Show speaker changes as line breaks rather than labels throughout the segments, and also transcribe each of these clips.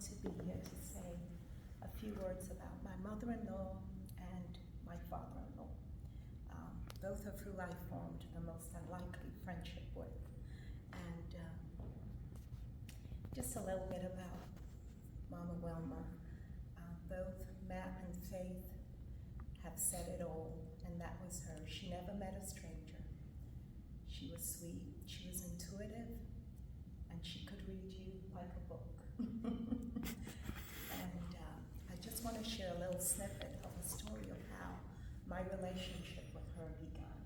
to be here to say a few words about my mother-in-law and my father-in-law, both of whom I formed the most unlikely friendship with. And just a little bit about Mama Wilma. Both Matt and Faith have said it all, and that was her. She never met a stranger. She was sweet, she was intuitive, and she could read you like a book. And I just want to share a little snippet of a story of how my relationship with her began.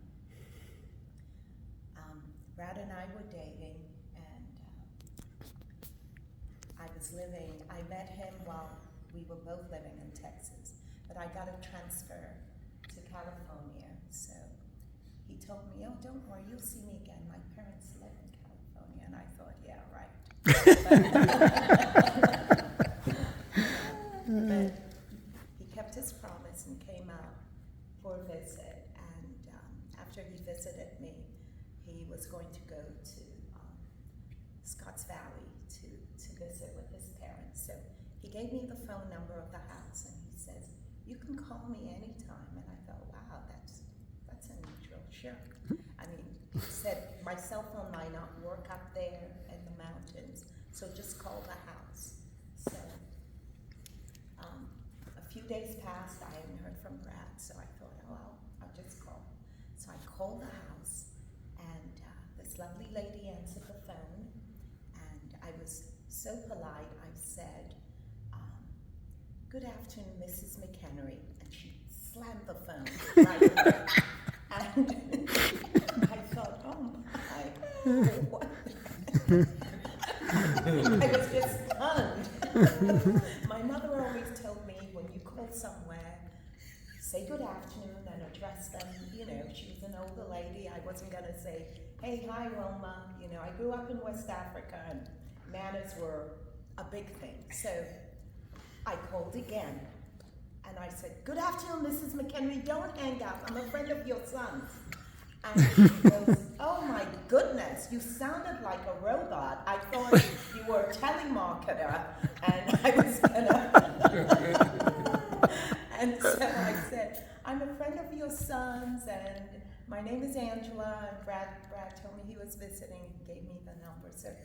Brad and I were dating, and I met him while we were both living in Texas, but I got a transfer to California, so he told me, oh, don't worry, you'll see me again. My parents live in California, and I thought, yeah, right. But he kept his promise and came out for a visit, and after he visited me, he was going to go to Scotts Valley to visit with his parents. So he gave me the phone number of the house, and he says, you can call me anytime. And I thought, wow, that's unusual. Sure. I mean, he said, my cell phone might not work up there in the mountains, so just call the house. So a few days passed, I hadn't heard from Brad, so I thought, oh, I'll just call. So I called the house, and this lovely lady answered the phone, and I was so polite, I said, good afternoon, Mrs. McHenry, and she slammed the phone right away. And I thought, oh my, what? I was just stunned. My mother always told me, when you call somewhere, say good afternoon and address them. You know, she was an older lady. I wasn't going to say, hey, hi, Wilma. You know, I grew up in West Africa, and manners were a big thing. So I called again, and I said, good afternoon, Mrs. McHenry, don't hang up, I'm a friend of your son's. And she goes, oh my goodness, you sounded like a robot. I thought you were a telemarketer, and I was gonna... And so I said, I'm a friend of your son's, and my name is Angela, and Brad told me he was visiting, he gave me the number. So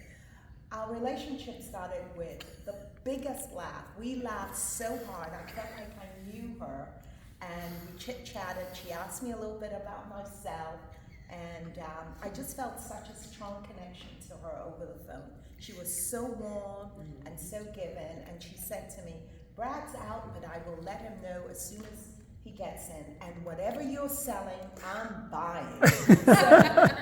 our relationship started with the biggest laugh. We laughed so hard, I felt like I knew her, and we chit-chatted. She asked me a little bit about myself, and I just felt such a strong connection to her over the phone. She was so warm and so given, and she said to me, Brad's out, but I will let him know as soon as he gets in, and whatever you're selling, I'm buying. So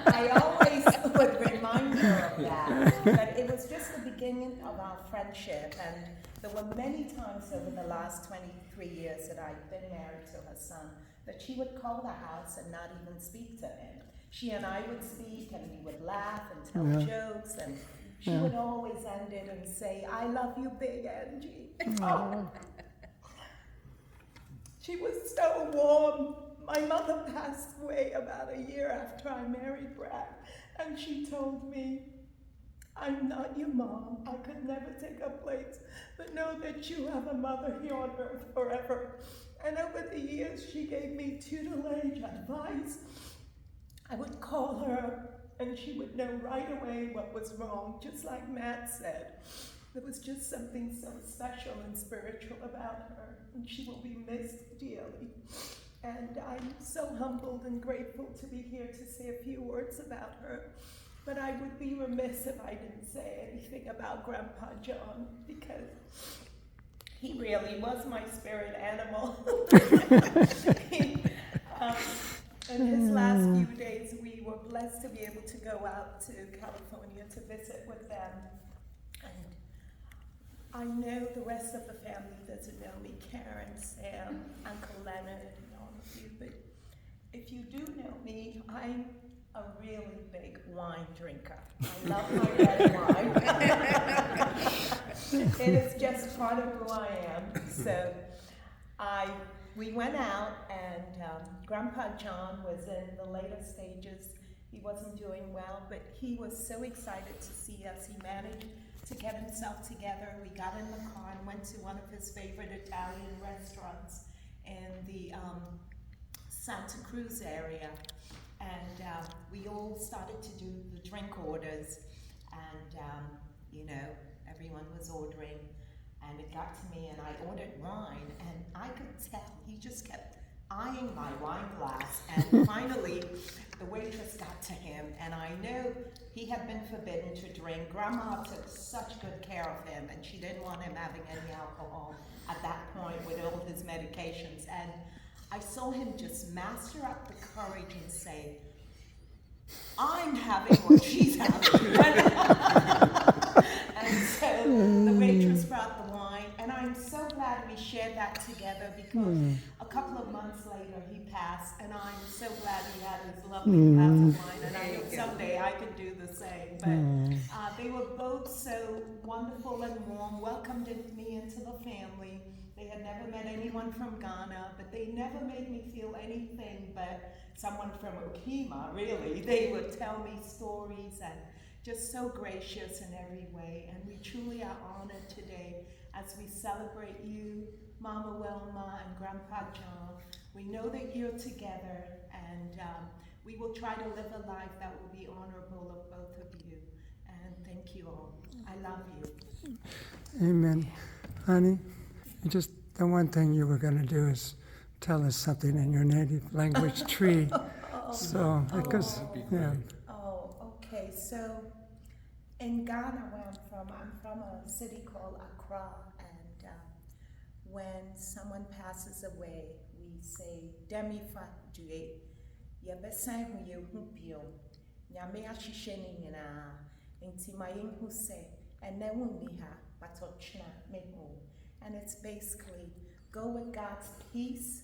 I always would remind her of that, but it was just the beginning of our friendship, and there were many times over the last 23 years that I've been married to her son that she would call the house and not even speak to him. She and I would speak, and we would laugh and tell jokes, and she would always end it and say, I love you, Big Angie. Oh. She was so warm. My mother passed away about a year after I married Brad, and she told me, I'm not your mom. I could never take her place, but know that you have a mother here on earth forever. And over the years, she gave me tutelage, advice. I would call her, and she would know right away what was wrong, just like Matt said. There was just something so special and spiritual about her, and she will be missed dearly. And I'm so humbled and grateful to be here to say a few words about her. But I would be remiss if I didn't say anything about Grandpa John, because he really was my spirit animal. In his last few days, we were blessed to be able to go out to California to visit with them. And I know the rest of the family doesn't know me, Karen, Sam, Uncle Leonard, and all of you, but if you do know me, I'm a really big wine drinker. I love my red wine. It is just part of who I am. So we went out, and Grandpa John was in the later stages. He wasn't doing well, but he was so excited to see us. He managed to get himself together. We got in the car and went to one of his favorite Italian restaurants in the Santa Cruz area. And we all started to do the drink orders. And, you know, everyone was ordering. And it got to me and I ordered wine. And I could tell he just kept eyeing my wine glass, and finally the waitress got to him, and I knew he had been forbidden to drink. Grandma took such good care of him, and she didn't want him having any alcohol at that point with all his medications. And I saw him just master up the courage and say, I'm having what she's having. And so the waitress brought the wine, and I'm so glad we shared that together, because a couple of months later he passed, and I'm so glad he had his lovely glass of wine, and I know someday I can do the same. But they were both so wonderful and warm, welcomed me into the family. They had never met anyone from Ghana, but they never made me feel anything but someone from Okima, really. They would tell me stories and just so gracious in every way. And we truly are honored today as we celebrate you, Mama Wilma and Grandpa John. We know that you're together, and we will try to live a life that will be honorable of both of you. And thank you all. I love you.
Amen. Honey, just the one thing you were going to do is tell us something in your native language, Tree. So, because, yeah.
Oh, okay. So, in Ghana, where I'm from a city called Accra, and when someone passes away, we say, Demi fa due, yabesan hu ye hu bio, nyame ahihye ni nyina, nti ma yen hu se, ene wunni ha, but ochna me hu. And it's basically, go with God's peace.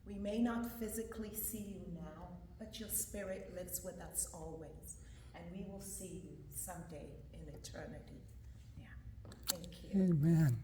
We may not physically see you now, but your spirit lives with us always. And we will see you someday in eternity. Yeah. Thank you.
Amen.